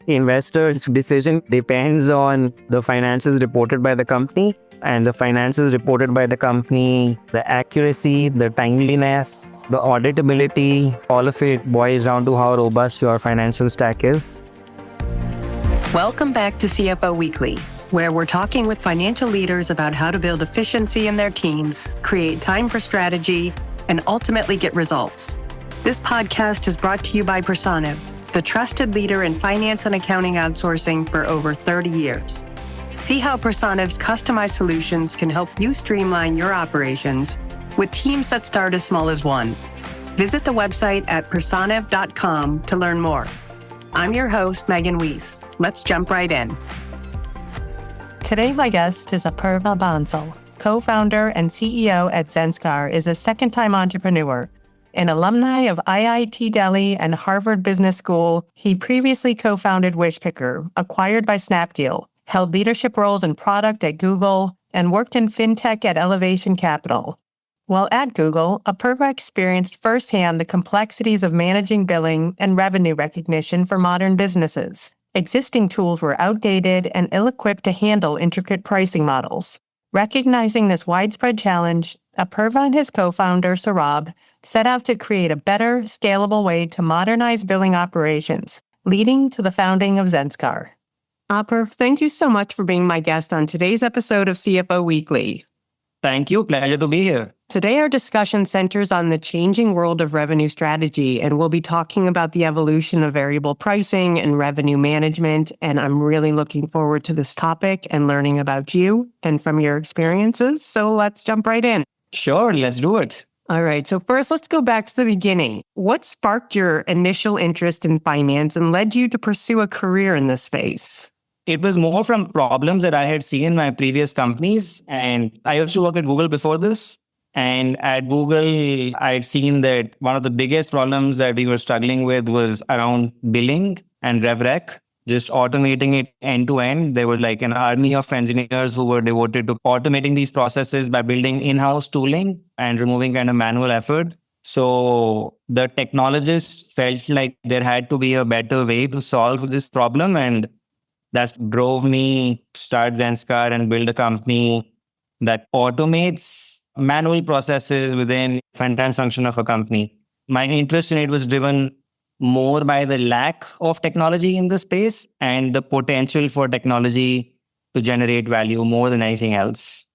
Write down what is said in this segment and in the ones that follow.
investors' decision depends on the finances reported by the company, and the finances reported by the company, the accuracy, the timeliness, the auditability, all of it boils down to how robust your financial stack is. Welcome back to CFO Weekly, where we're talking with financial leaders about how to build efficiency in their teams, create time for strategy, and ultimately get results. This podcast is brought to you by Personiv, the trusted leader in finance and accounting outsourcing for over 30 years. See how Personiv's customized solutions can help you streamline your operations with teams that start as small as one. Visit the website at personiv.com to learn more. I'm your host, Megan Weis. Let's jump right in. Today, my guest is Apurv Bansal, co-founder and CEO at Zanskar, is a second-time entrepreneur. An alumni of IIT Delhi and Harvard Business School, he previously co-founded Wishpicker, acquired by Snapdeal, held leadership roles in product at Google, and worked in fintech at Elevation Capital. While at Google, Apurv experienced firsthand the complexities of managing billing and revenue recognition for modern businesses. Existing tools were outdated and ill-equipped to handle intricate pricing models. Recognizing this widespread challenge, Apurv and his co-founder, Saurabh, set out to create a better, scalable way to modernize billing operations, leading to the founding of Zanskar. Apurv, thank you so much for being my guest on today's episode of CFO Weekly. Thank you. Pleasure to be here. Today, our discussion centers on the changing world of revenue strategy, and we'll be talking about the evolution of variable pricing and revenue management. And I'm really looking forward to this topic and learning about you and from your experiences. So let's jump right in. Sure, let's do it. All right. So first, let's go back to the beginning. What sparked your initial interest in finance and led you to pursue a career in this space? It was more from problems that I had seen in my previous companies. And I used to work at Google before this. And at Google, I had seen that one of the biggest problems that we were struggling with was around billing and RevRec, just automating it end to end. There was like an army of engineers who were devoted to automating these processes by building in-house tooling and removing kind of manual effort. So the technologists felt like there had to be a better way to solve this problem. And that drove me to start Zanskar and build a company that automates manual processes within finance function of a company. My interest in it was driven more by the lack of technology in the space and the potential for technology to generate value more than anything else.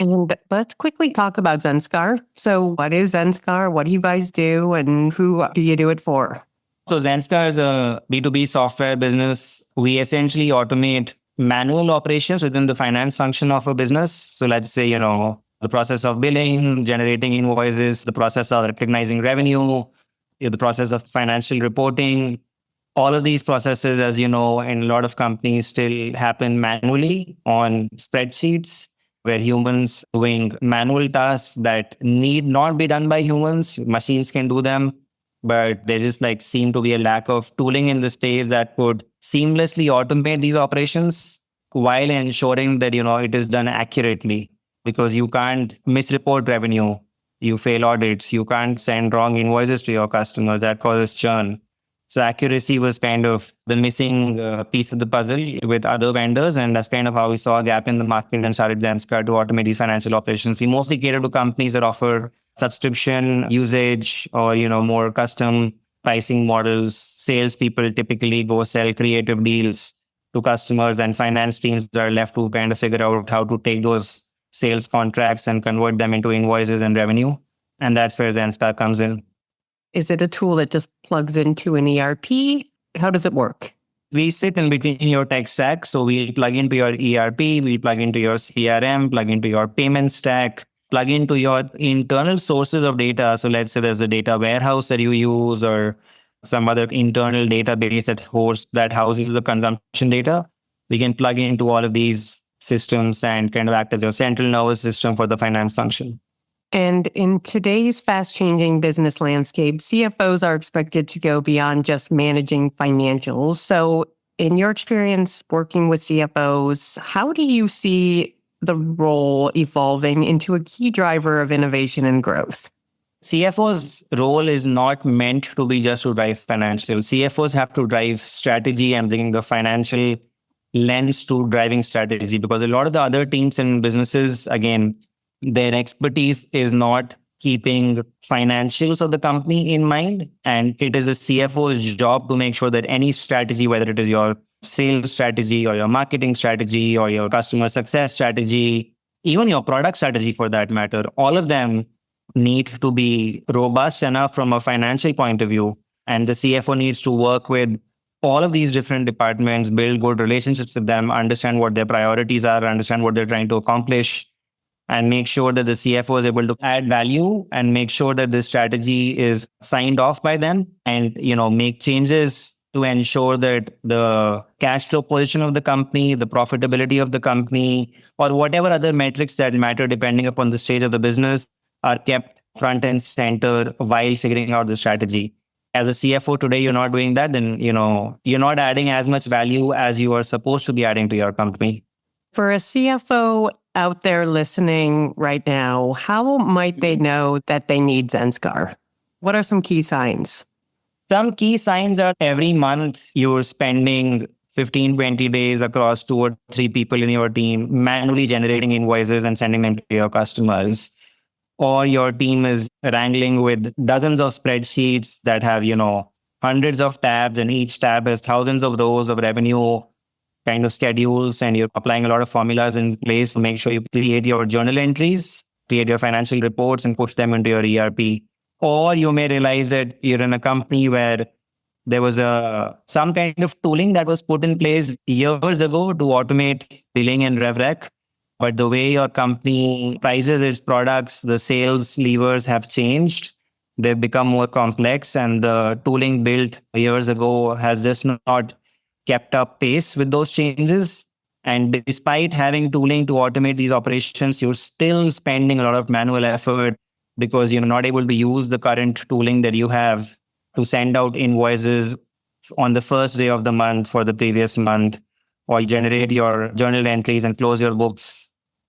And let's quickly talk about Zanskar. So what is Zanskar? What do you guys do? And who do you do it for? So Zanskar is a B2B software business. We essentially automate manual operations within the finance function of a business. So let's say, the process of billing, generating invoices, the process of recognizing revenue, the process of financial reporting. All of these processes, as you know, in a lot of companies still happen manually on spreadsheets, where humans doing manual tasks that need not be done by humans. Machines can do them. But there just seem to be a lack of tooling in the space that could seamlessly automate these operations while ensuring that, it is done accurately, because you can't misreport revenue. You fail audits. You can't send wrong invoices to your customers. That causes churn. So accuracy was kind of the missing piece of the puzzle with other vendors. And that's kind of how we saw a gap in the market and started Zanskar to automate these financial operations. We mostly cater to companies that offer subscription usage or, more custom pricing models. Salespeople typically go sell creative deals to customers, and finance teams are left to kind of figure out how to take those sales contracts and convert them into invoices and revenue. And that's where Zanskar comes in. Is it a tool that just plugs into an ERP? How does it work? We sit in between your tech stack. So we plug into your ERP, we plug into your CRM, plug into your payment stack, plug into your internal sources of data. So let's say there's a data warehouse that you use or some other internal database that houses the consumption data. We can plug into all of these systems and kind of act as your central nervous system for the finance function. And in today's fast-changing business landscape, CFOs are expected to go beyond just managing financials. So in your experience working with CFOs, how do you see the role evolving into a key driver of innovation and growth? CFO's role is not meant to be just to drive financial. CFOs have to drive strategy and bring the financial lens to driving strategy, because a lot of the other teams and businesses, again, their expertise is not keeping financials of the company in mind. And it is a CFO's job to make sure that any strategy, whether it is your sales strategy or your marketing strategy or your customer success strategy, even your product strategy for that matter, all of them need to be robust enough from a financial point of view. And the CFO needs to work with all of these different departments, build good relationships with them, understand what their priorities are, understand what they're trying to accomplish, and make sure that the CFO is able to add value and make sure that this strategy is signed off by them, and make changes to ensure that the cash flow position of the company, the profitability of the company, or whatever other metrics that matter depending upon the stage of the business are kept front and center while figuring out the strategy. As a CFO today, you're not doing that, then you're not adding as much value as you are supposed to be adding to your company. For a CFO out there listening right now, how might they know that they need Zanskar? What are some key signs? Some key signs are every month you're spending 15, 20 days across 2 or 3 people in your team manually generating invoices and sending them to your customers. Or your team is wrangling with dozens of spreadsheets that have, hundreds of tabs, and each tab has thousands of rows of revenue kind of schedules, and you're applying a lot of formulas in place to make sure you create your journal entries, create your financial reports, and push them into your ERP. Or you may realize that you're in a company where there was some kind of tooling that was put in place years ago to automate billing and RevRec. But the way your company prices its products, the sales levers have changed. They've become more complex, and the tooling built years ago has just not kept up pace with those changes. And despite having tooling to automate these operations, you're still spending a lot of manual effort because you're not able to use the current tooling that you have to send out invoices on the first day of the month for the previous month, or generate your journal entries and close your books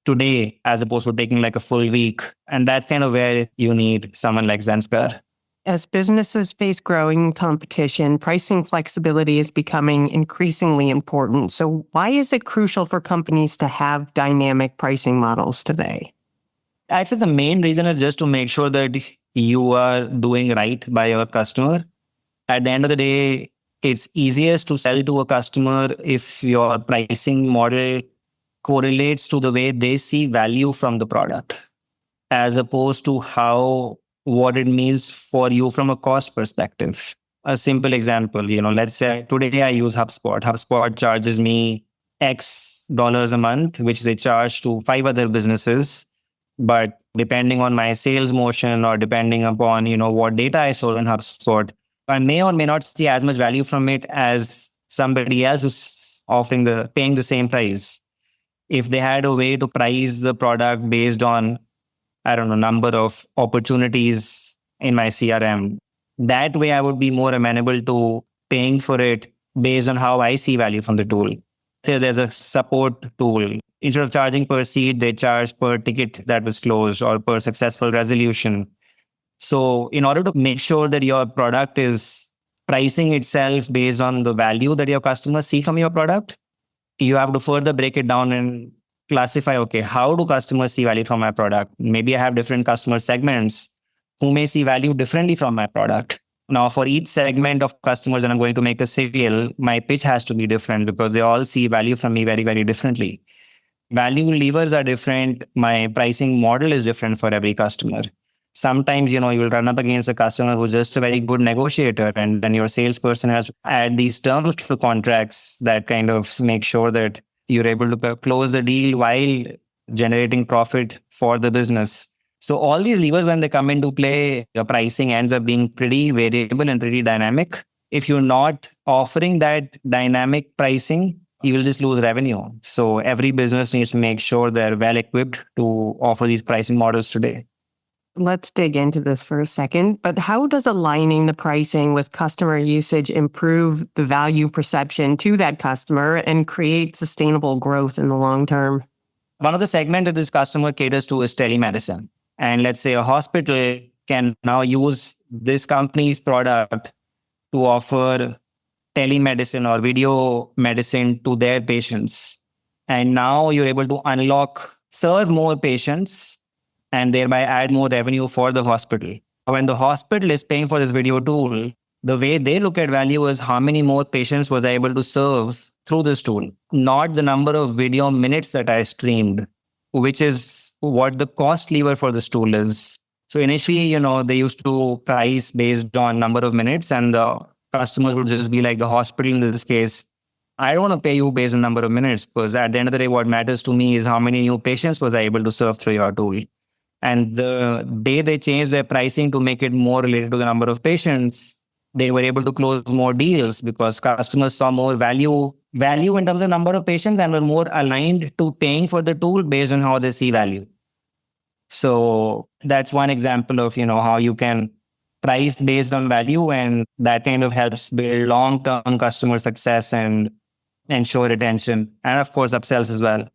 today, as opposed to taking like a full week. And that's kind of where you need someone like Zanskar. As businesses face growing competition, pricing flexibility is becoming increasingly important. So why is it crucial for companies to have dynamic pricing models today? Actually, the main reason is just to make sure that you are doing right by your customer. At the end of the day, it's easiest to sell to a customer if your pricing model correlates to the way they see value from the product, as opposed to what it means for you from a cost perspective. A simple example, let's say today I use HubSpot. HubSpot charges me X dollars a month, which they charge to 5 other businesses. But depending on my sales motion, or depending upon, what data I sold in HubSpot, I may or may not see as much value from it as somebody else who's paying the same price. If they had a way to price the product based on, number of opportunities in my CRM, that way I would be more amenable to paying for it based on how I see value from the tool. Say there's a support tool. Instead of charging per seat, they charge per ticket that was closed or per successful resolution. So in order to make sure that your product is pricing itself based on the value that your customers see from your product, you have to further break it down and classify, okay, how do customers see value from my product? Maybe I have different customer segments who may see value differently from my product. Now, for each segment of customers that I'm going to make a sale, my pitch has to be different because they all see value from me very, very differently. Value levers are different. My pricing model is different for every customer. Sometimes, you will run up against a customer who's just a very good negotiator, and then your salesperson has to add these terms to contracts that kind of make sure that you're able to close the deal while generating profit for the business. So all these levers, when they come into play, your pricing ends up being pretty variable and pretty dynamic. If you're not offering that dynamic pricing, you will just lose revenue. So every business needs to make sure they're well equipped to offer these pricing models today. Let's dig into this for a second. But how does aligning the pricing with customer usage improve the value perception to that customer and create sustainable growth in the long term? One of the segments that this customer caters to is telemedicine. And let's say a hospital can now use this company's product to offer telemedicine or video medicine to their patients. And now you're able to serve more patients and thereby add more revenue for the hospital. When the hospital is paying for this video tool, the way they look at value is how many more patients was I able to serve through this tool, not the number of video minutes that I streamed, which is what the cost lever for this tool is. So initially, they used to price based on number of minutes, and the customers would just be like, the hospital in this case, I don't want to pay you based on number of minutes, because at the end of the day, what matters to me is how many new patients was I able to serve through your tool. And the day they changed their pricing to make it more related to the number of patients, they were able to close more deals because customers saw more value in terms of number of patients and were more aligned to paying for the tool based on how they see value. So that's one example of, how you can price based on value, and that kind of helps build long-term customer success and ensure retention, and of course, upsells as well.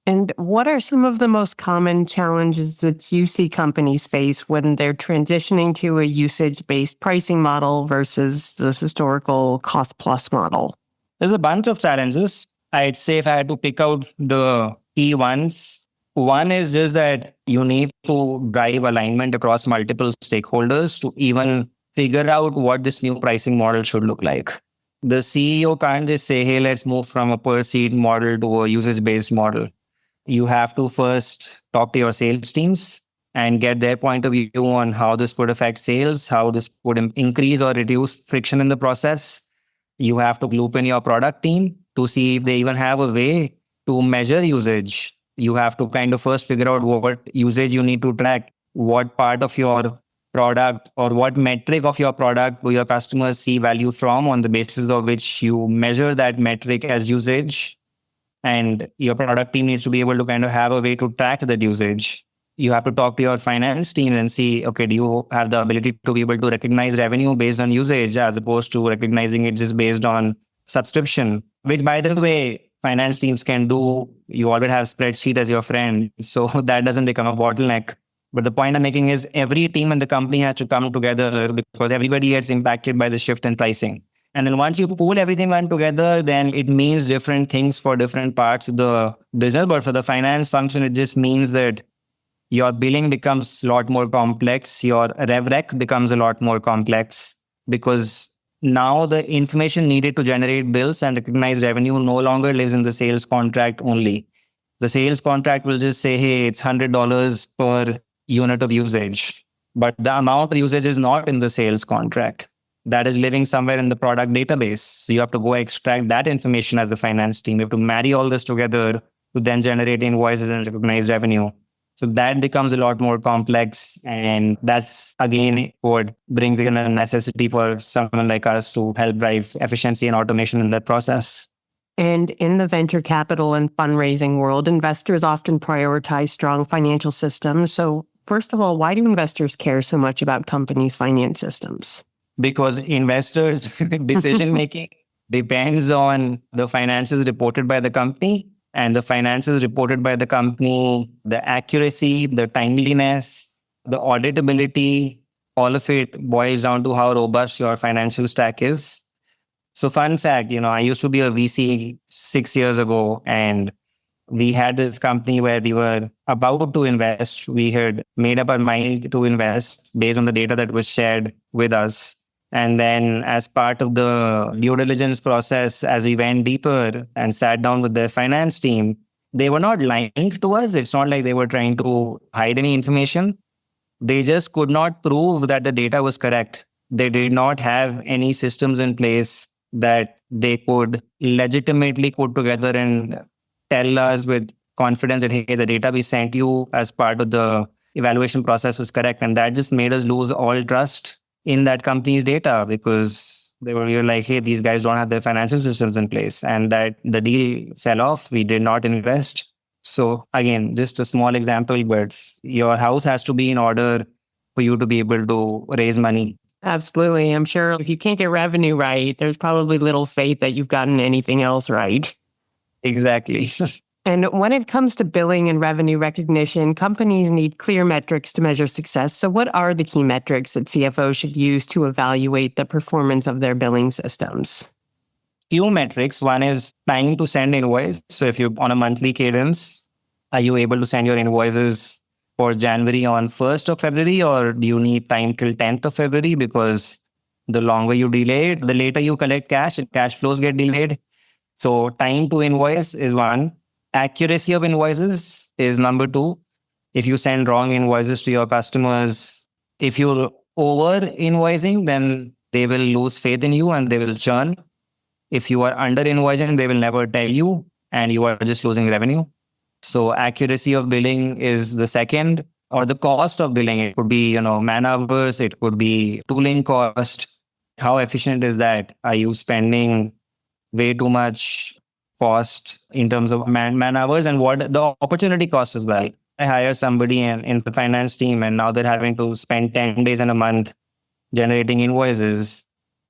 And what are some of the most common challenges that you see companies face when they're transitioning to a usage-based pricing model versus this historical cost-plus model? There's a bunch of challenges. I'd say if I had to pick out the key ones, one is just that you need to drive alignment across multiple stakeholders to even figure out what this new pricing model should look like. The CEO can't just say, hey, let's move from a per seat model to a usage-based model. You have to first talk to your sales teams and get their point of view on how this would affect sales, how this would increase or reduce friction in the process. You have to loop in your product team to see if they even have a way to measure usage. You have to kind of first figure out what usage you need to track, what part of your product or what metric of your product do your customers see value from, on the basis of which you measure that metric as usage. And your product team needs to be able to kind of have a way to track that usage. You have to talk to your finance team and see, okay, do you have the ability to be able to recognize revenue based on usage as opposed to recognizing it just based on subscription, which, by the way, finance teams can do. You already have spreadsheet as your friend, so that doesn't become a bottleneck. But the point I'm making is every team in the company has to come together because everybody gets impacted by the shift in pricing. And then once you pull everything together, then it means different things for different parts of the business. But for the finance function, it just means that your billing becomes a lot more complex. Your rev rec becomes a lot more complex because now the information needed to generate bills and recognize revenue no longer lives in the sales contract only. The sales contract will just say, hey, it's $100 per unit of usage. But the amount of usage is not in the sales contract. That is living somewhere in the product database. So you have to go extract that information as the finance team. You have to marry all this together to then generate invoices and recognize revenue. So that becomes a lot more complex. And that's, again, what brings in a necessity for someone like us to help drive efficiency and automation in that process. And in the venture capital and fundraising world, investors often prioritize strong financial systems. So first of all, why do investors care so much about companies' finance systems? Because investors' decision-making depends on the finances reported by the company, and the finances reported by the company, the accuracy, the timeliness, the auditability, all of it boils down to how robust your financial stack is. So fun fact, I used to be a VC 6 years ago, and we had this company where we were about to invest. We had made up our mind to invest based on the data that was shared with us. And then as part of the due diligence process, as we went deeper and sat down with their finance team, they were not lying to us. It's not like they were trying to hide any information. They just could not prove that the data was correct. They did not have any systems in place that they could legitimately put together and tell us with confidence that, hey, the data we sent you as part of the evaluation process was correct. And that just made us lose all trust in that company's data because we were like, hey, these guys don't have their financial systems in place. And that the deal fell off. We did not invest. So again, just a small example, but your house has to be in order for you to be able to raise money. Absolutely. I'm sure if you can't get revenue right, there's probably little faith that you've gotten anything else right. Exactly. And when it comes to billing and revenue recognition, companies need clear metrics to measure success. So what are the key metrics that CFOs should use to evaluate the performance of their billing systems? Few metrics. One is time to send invoice. So if you're on a monthly cadence, are you able to send your invoices for January on 1st of February, or do you need time till 10th of February? Because the longer you delay it, the later you collect cash and cash flows get delayed. So time to invoice is one. Accuracy of invoices is number two. If you send wrong invoices to your customers, if you're over invoicing, then they will lose faith in you and they will churn. If you are under invoicing, they will never tell you and you are just losing revenue. So accuracy of billing is the second, or the cost of billing. It could be, man hours, it could be tooling cost. How efficient is that? Are you spending way too much cost in terms of man hours, and what the opportunity cost as well? I hire somebody in the finance team and now they're having to spend 10 days in a month generating invoices.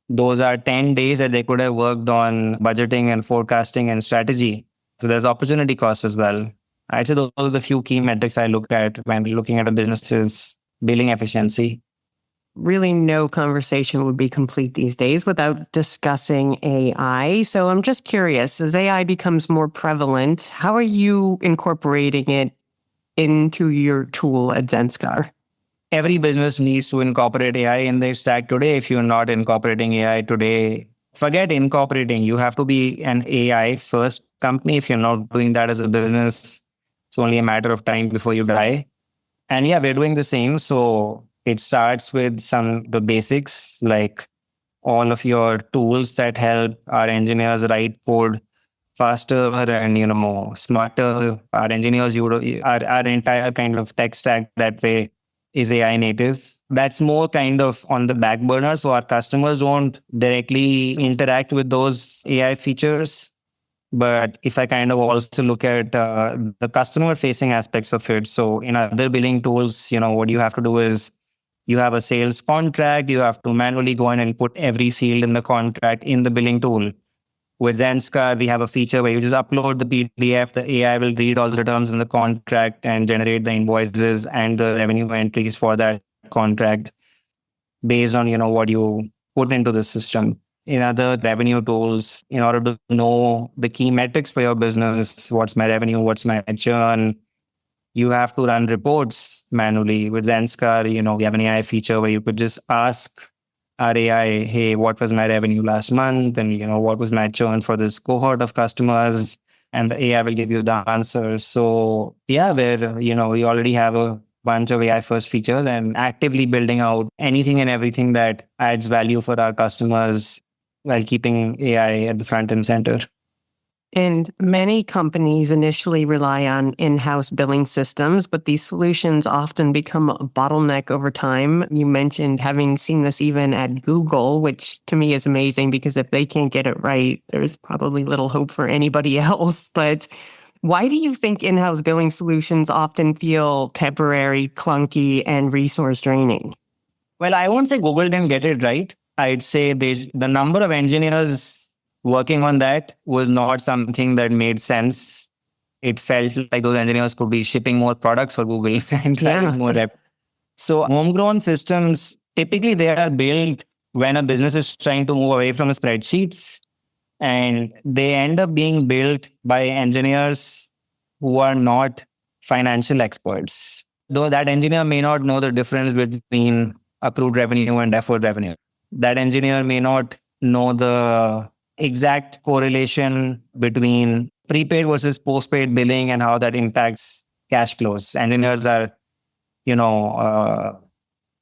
Those are 10 days that they could have worked on budgeting and forecasting and strategy. So there's opportunity cost as well. I'd say those are the few key metrics I look at when looking at a business's billing efficiency. Really, no conversation would be complete these days without discussing AI. So I'm just curious, as AI becomes more prevalent, how are you incorporating it into your tool at Zanskar? Every business needs to incorporate AI in their stack today. If you're not incorporating AI today, forget incorporating. You have to be an AI first company. If you're not doing that as a business, it's only a matter of time before you die. And yeah, we're doing the same. So it starts with the basics, like all of your tools that help our engineers write code faster and more smarter. Our engineers, our entire kind of tech stack that way is AI native. That's more kind of on the back burner. So our customers don't directly interact with those AI features. But if I kind of also look at the customer facing aspects of it, so in other billing tools, what you have to do is you have a sales contract, you have to manually go in and put every field in the contract in the billing tool. With Zanskar, we have a feature where you just upload the PDF, the AI will read all the terms in the contract and generate the invoices and the revenue entries for that contract based on, what you put into the system. In other revenue tools, in order to know the key metrics for your business, what's my revenue, what's my churn, you have to run reports manually. With Zanskar, we have an AI feature where you could just ask our AI, hey, what was my revenue last month? And, what was my churn for this cohort of customers? And the AI will give you the answers. So yeah, we already have a bunch of AI first features and actively building out anything and everything that adds value for our customers while keeping AI at the front and center. And many companies initially rely on in-house billing systems, but these solutions often become a bottleneck over time. You mentioned having seen this even at Google, which to me is amazing because if they can't get it right, there's probably little hope for anybody else. But why do you think in-house billing solutions often feel temporary, clunky, and resource draining? Well, I won't say Google didn't get it right. I'd say the number of engineers working on that was not something that made sense. It felt like those engineers could be shipping more products for Google and driving more rep. So homegrown systems, typically they are built when a business is trying to move away from spreadsheets, and they end up being built by engineers who are not financial experts. Though that engineer may not know the difference between accrued revenue and deferred revenue. That engineer may not know the exact correlation between prepaid versus postpaid billing and how that impacts cash flows. Engineers are,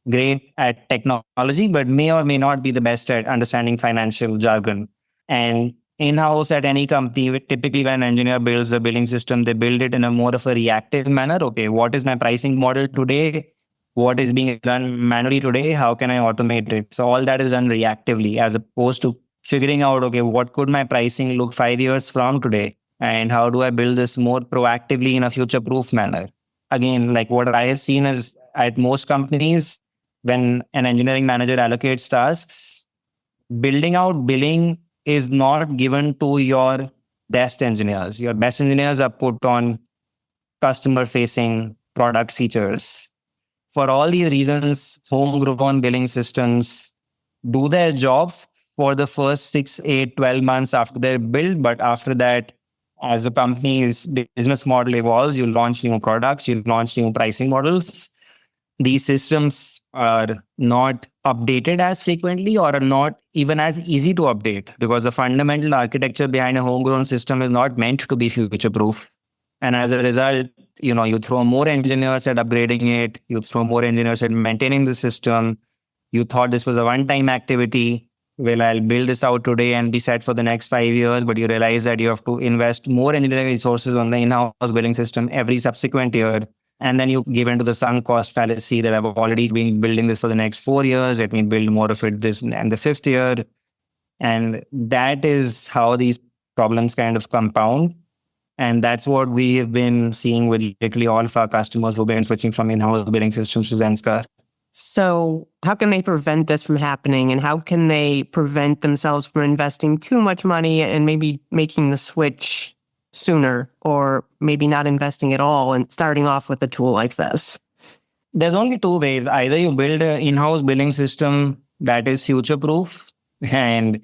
great at technology, but may or may not be the best at understanding financial jargon. And in-house at any company, typically when an engineer builds a billing system, they build it in a more of a reactive manner. Okay, what is my pricing model today? What is being done manually today? How can I automate it? So all that is done reactively as opposed to figuring out, okay, what could my pricing look 5 years from today? And how do I build this more proactively in a future-proof manner? Again, like what I have seen is at most companies, when an engineering manager allocates tasks, building out billing is not given to your best engineers. Your best engineers are put on customer-facing product features. For all these reasons, homegrown billing systems do their job for the first 6, 8, 12 months after they're built. But after that, as the company's business model evolves, you launch new products, you launch new pricing models. These systems are not updated as frequently or are not even as easy to update because the fundamental architecture behind a homegrown system is not meant to be future-proof. And as a result, you throw more engineers at upgrading it, you throw more engineers at maintaining the system. You thought this was a one-time activity. Well, I'll build this out today and be set for the next 5 years, but you realize that you have to invest more engineering resources on the in-house billing system every subsequent year. And then you give into the sunk cost fallacy that I've already been building this for the next 4 years. Let me build more of it this and the 5th year. And that is how these problems kind of compound. And that's what we have been seeing with literally all of our customers who've been switching from in-house billing systems to Zanskar. So how can they prevent this from happening? And how can they prevent themselves from investing too much money and maybe making the switch sooner, or maybe not investing at all and starting off with a tool like this? There's only two ways. Either you build an in-house billing system that is future-proof, and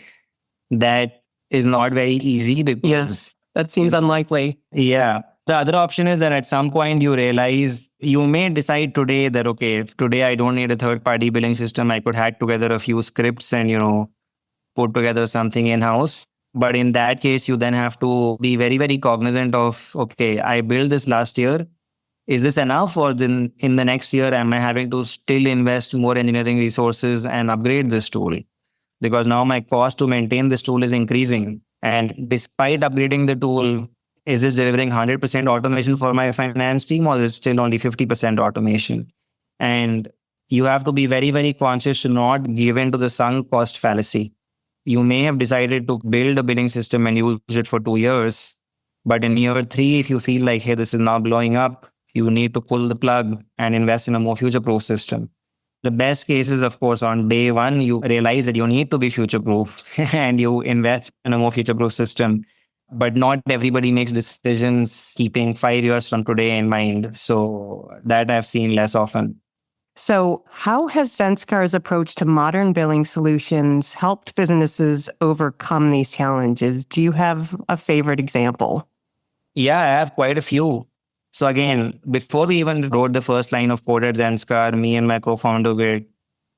that is not very easy because... That seems unlikely. Yeah. The other option is that at some point you realize you may decide today that, okay, if today I don't need a third-party billing system, I could hack together a few scripts and, put together something in-house. But in that case, you then have to be very, very cognizant of, okay, I built this last year. Is this enough? Or then in the next year, am I having to still invest more engineering resources and upgrade this tool? Because now my cost to maintain this tool is increasing. And despite upgrading the tool, is this delivering 100% automation for my finance team, or is it still only 50% automation? And you have to be very, very conscious to not give in to the sunk cost fallacy. You may have decided to build a billing system and use it for 2 years. But in year 3, if you feel like, hey, this is now blowing up, you need to pull the plug and invest in a more future-proof system. The best case is, of course, on day 1, you realize that you need to be future-proof and you invest in a more future-proof system. But not everybody makes decisions keeping 5 years from today in mind. So that I've seen less often. So how has Zanskar's approach to modern billing solutions helped businesses overcome these challenges? Do you have a favorite example? Yeah, I have quite a few. So again, before we even wrote the first line of code at Zanskar, me and my co-founder, we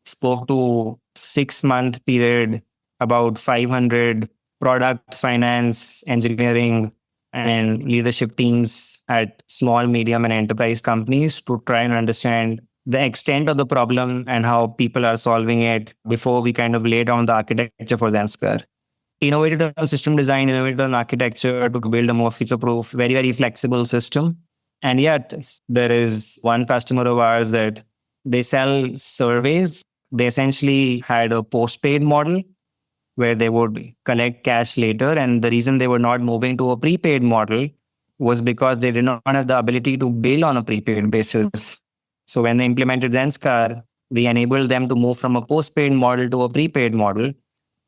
spoke to 6-month period about 500 product, finance, engineering, and leadership teams at small, medium, and enterprise companies to try and understand the extent of the problem and how people are solving it before we kind of lay down the architecture for Zanskar. Innovated on system design, innovated on architecture to build a more future-proof, very, very flexible system. And yet, there is one customer of ours that they sell surveys. They essentially had a postpaid model where they would collect cash later. And the reason they were not moving to a prepaid model was because they did not have the ability to bill on a prepaid basis. So when they implemented Zanskar, we enabled them to move from a postpaid model to a prepaid model,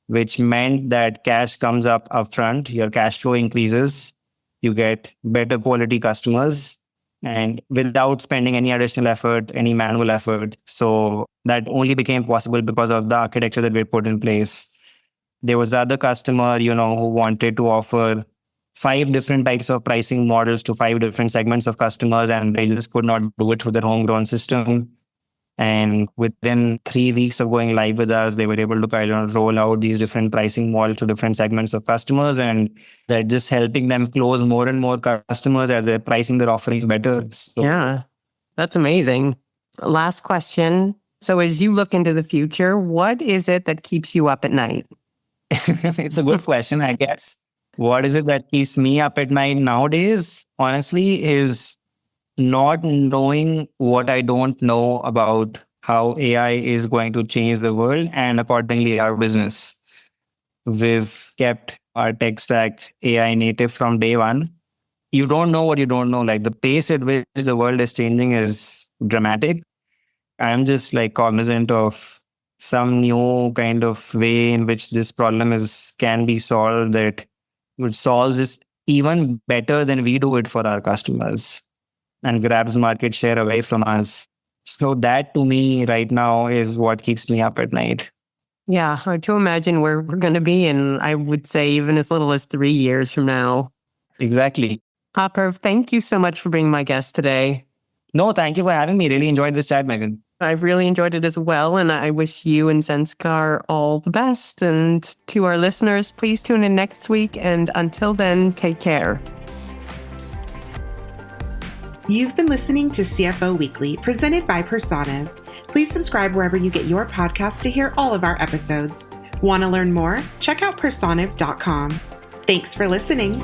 which meant that cash comes up upfront, your cash flow increases, you get better quality customers, and without spending any additional effort, any manual effort. So that only became possible because of the architecture that we put in place. There was other customer, who wanted to offer 5 different types of pricing models to 5 different segments of customers, and they just could not do it through their homegrown system. And within 3 weeks of going live with us, they were able to kind of roll out these different pricing models to different segments of customers. And they're just helping them close more and more customers as they're pricing their offerings better. So, yeah, that's amazing. Last question. So as you look into the future, what is it that keeps you up at night? It's a good question, I guess. What is it that keeps me up at night nowadays, honestly, is not knowing what I don't know about how AI is going to change the world and accordingly our business. We've kept our tech stack AI native from day one. You don't know what you don't know. Like the pace at which the world is changing is dramatic. I'm just cognizant of some new kind of way in which this problem can be solved that which solves this even better than we do it for our customers and grabs market share away from us. So that to me right now is what keeps me up at night. Yeah, hard to imagine where we're going to be in, I would say, even as little as 3 years from now. Exactly. Apurv, thank you so much for being my guest today. No, thank you for having me. Really enjoyed this chat, Megan. I've really enjoyed it as well, and I wish you and Zanskar all the best. And to our listeners, please tune in next week. And until then, take care. You've been listening to CFO Weekly, presented by Persona. Please subscribe wherever you get your podcasts to hear all of our episodes. Want to learn more? Check out personiv.com. Thanks for listening.